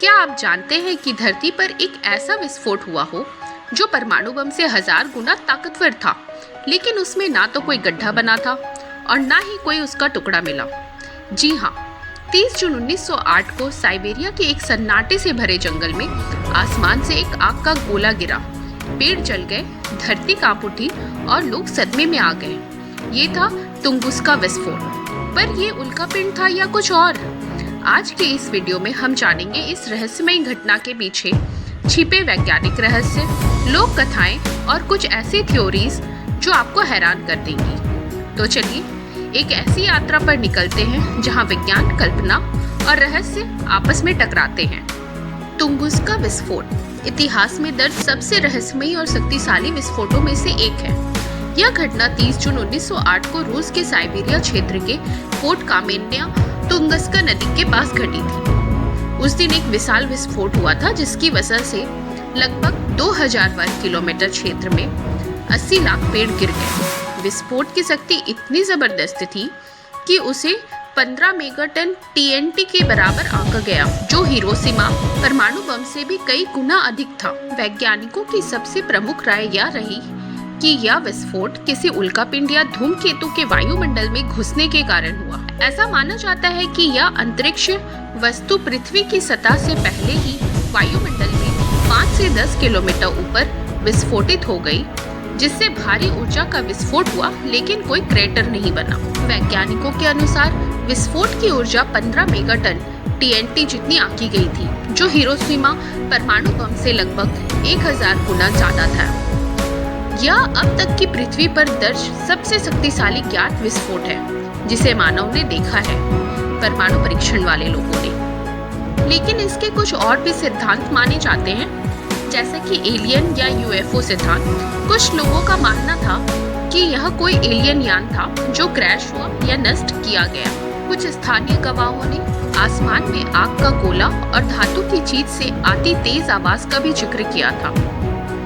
क्या आप जानते हैं कि धरती पर एक ऐसा विस्फोट हुआ हो जो परमाणु बम से 1000 गुना ताकतवर था, लेकिन उसमें ना तो कोई गड्ढा बना था और ना ही कोई उसका टुकड़ा मिला। जी हाँ, 30 जून 1908 को साइबेरिया के एक सन्नाटे से भरे जंगल में आसमान से एक आग का गोला गिरा। पेड़ जल गए, धरती कांप उठी और लोग सदमे में आ गए। ये था तुंगुस्का विस्फोट। पर ये उल्कापिंड था या कुछ और? आज के इस वीडियो में हम जानेंगे इस रहस्यमयी घटना के पीछे छिपे वैज्ञानिक रहस्य, लोक कथाएं और कुछ ऐसी थ्योरीज जो आपको हैरान कर देंगी। तो चलिए एक ऐसी यात्रा पर निकलते हैं जहां विज्ञान, कल्पना और रहस्य आपस में टकराते हैं। तुंगुस्का विस्फोट इतिहास में दर्ज सबसे रहस्यमयी और शक्तिशाली विस्फोटों में से एक है। यह घटना 30 जून 1908 को रूस के साइबेरिया क्षेत्र के फोर्ट कामेन्या तुंगुस्का नदी के पास घटी थी। उस दिन एक विशाल विस्फोट हुआ था जिसकी वजह से लगभग 2000 वर्ग किलोमीटर क्षेत्र में 80 लाख पेड़ गिर गए। विस्फोट की शक्ति इतनी जबरदस्त थी कि उसे 15 मेगाटन TNT के बराबर आंका गया, जो हिरोशिमा परमाणु बम से भी कई गुना अधिक था। वैज्ञानिकों की सबसे प्रमुख राय यह रही कि यह विस्फोट किसी उल्कापिंड या धूमकेतु के वायुमंडल में घुसने के कारण हुआ। ऐसा माना जाता है कि यह अंतरिक्ष वस्तु पृथ्वी की सतह से पहले ही वायुमंडल में 5 से 10 किलोमीटर ऊपर विस्फोटित हो गई, जिससे भारी ऊर्जा का विस्फोट हुआ, लेकिन कोई क्रेटर नहीं बना। वैज्ञानिकों के अनुसार विस्फोट की ऊर्जा 15 मेगाटन TNT जितनी आंकी गई थी, जो हिरोशिमा परमाणु बम से लगभग 1000 गुना ज्यादा था। यह अब तक की पृथ्वी पर दर्ज सबसे शक्तिशाली ज्ञात विस्फोट है, जिसे मानव ने देखा है, परमाणु परीक्षण वाले लोगों ने। लेकिन इसके कुछ और भी सिद्धांत माने जाते हैं, जैसे कि एलियन या UFO सिद्धांत। कुछ लोगों का मानना था कि यह कोई एलियन यान था जो क्रैश हुआ या नष्ट किया गया। कुछ स्थानीय गवाहों ने आसमान में आग का गोला और धातु की चीज से आती तेज आवाज का भी जिक्र किया था।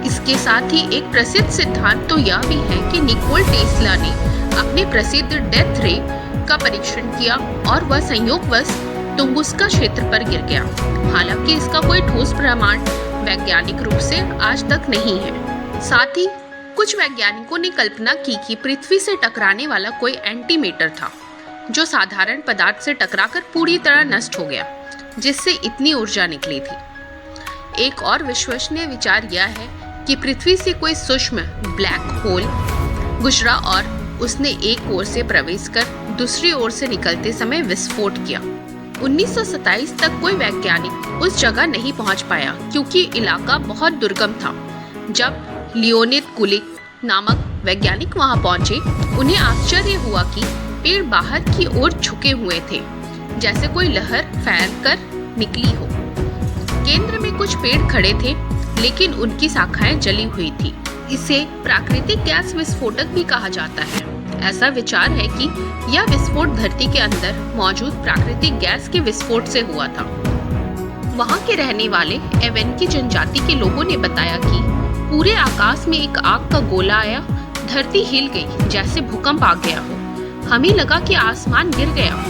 इसके साथ ही एक प्रसिद्ध सिद्धांत तो यह भी है कि निकोला टेस्ला ने अपने प्रसिद्ध डेथ रे का परीक्षण किया और वह संयोगवश तुंगुस्का क्षेत्र पर गिर गया। हालांकि इसका कोई ठोस प्रमाण वैज्ञानिक रूप से आज तक नहीं है। साथ ही कुछ वैज्ञानिकों ने कल्पना की कि पृथ्वी से टकराने वाला कोई एंटीमेटर था, जो साधारण पदार्थ से टकराकर पूरी तरह नष्ट हो गया, जिससे इतनी ऊर्जा निकली थी। एक और विश्वसनीय विचार यह है कि पृथ्वी से कोई सूक्ष्म ब्लैक होल गुजरा और उसने एक ओर से प्रवेश कर दूसरी ओर से निकलते समय विस्फोट किया। 1927 तक कोई वैज्ञानिक उस जगह नहीं पहुंच पाया, क्योंकि इलाका बहुत दुर्गम था। जब लियोनिद कुलिक नामक वैज्ञानिक वहां पहुंचे, उन्हें आश्चर्य हुआ कि पेड़ बाहर की ओर झुके हुए थे, जैसे कोई लहर फैलकर निकली हो। केंद्र में कुछ पेड़ खड़े थे, लेकिन उनकी शाखाएं जली हुई थी। इसे प्राकृतिक गैस विस्फोटक भी कहा जाता है। ऐसा विचार है कि यह विस्फोट धरती के अंदर मौजूद प्राकृतिक गैस के विस्फोट से हुआ था। वहां के रहने वाले एवेनकी जनजाति के लोगों ने बताया कि पूरे आकाश में एक आग का गोला आया, धरती हिल गई जैसे भूकंप आ गया हो। हमें लगा कि आसमान गिर गया।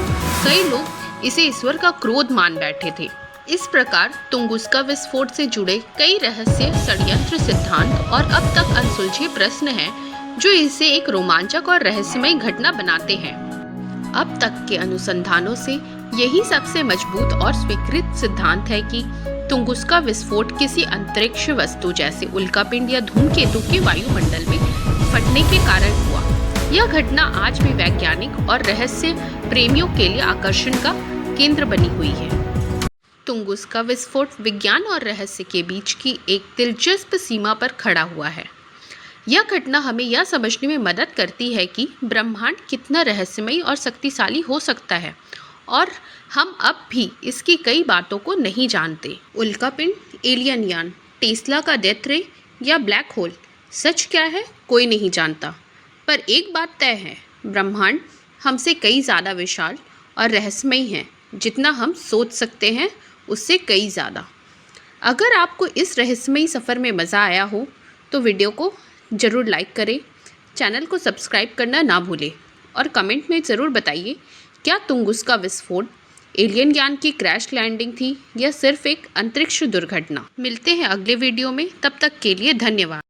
कई लोग इसे ईश्वर का क्रोध मान बैठे थे। इस प्रकार तुंगुस्का विस्फोट से जुड़े कई रहस्य, षड्यंत्र, सिद्धांत और अब तक अनसुलझे प्रश्न हैं, जो इसे एक रोमांचक और रहस्यमय घटना बनाते हैं। अब तक के अनुसंधानों से यही सबसे मजबूत और स्वीकृत सिद्धांत है कि तुंगुस्का विस्फोट किसी अंतरिक्ष वस्तु जैसे उल्कापिंड या धूमकेतु के वायुमंडल में फटने के कारण हुआ। यह घटना आज भी वैज्ञानिक और रहस्य प्रेमियों के लिए आकर्षण का केंद्र बनी हुई है। तुंगुस्का विस्फोट विज्ञान और रहस्य के बीच की एक दिलचस्प सीमा पर खड़ा हुआ है। यह घटना हमें यह समझने में मदद करती है कि ब्रह्मांड कितना रहस्यमयी और शक्तिशाली हो सकता है, और हम अब भी इसकी कई बातों को नहीं जानते। उल्कापिंड, एलियन यान, टेस्ला का डेथ रे या ब्लैक होल, सच क्या है कोई नहीं जानता। पर एक बात तय है, ब्रह्मांड हमसे कई ज़्यादा विशाल और रहस्यमयी है, जितना हम सोच सकते हैं उससे कई ज़्यादा। अगर आपको इस रहस्यमयी सफ़र में मज़ा आया हो तो वीडियो को ज़रूर लाइक करें, चैनल को सब्सक्राइब करना ना भूलें और कमेंट में ज़रूर बताइए क्या तुंगुस्का विस्फोट एलियन ज्ञान की क्रैश लैंडिंग थी या सिर्फ एक अंतरिक्ष दुर्घटना। मिलते हैं अगले वीडियो में, तब तक के लिए धन्यवाद।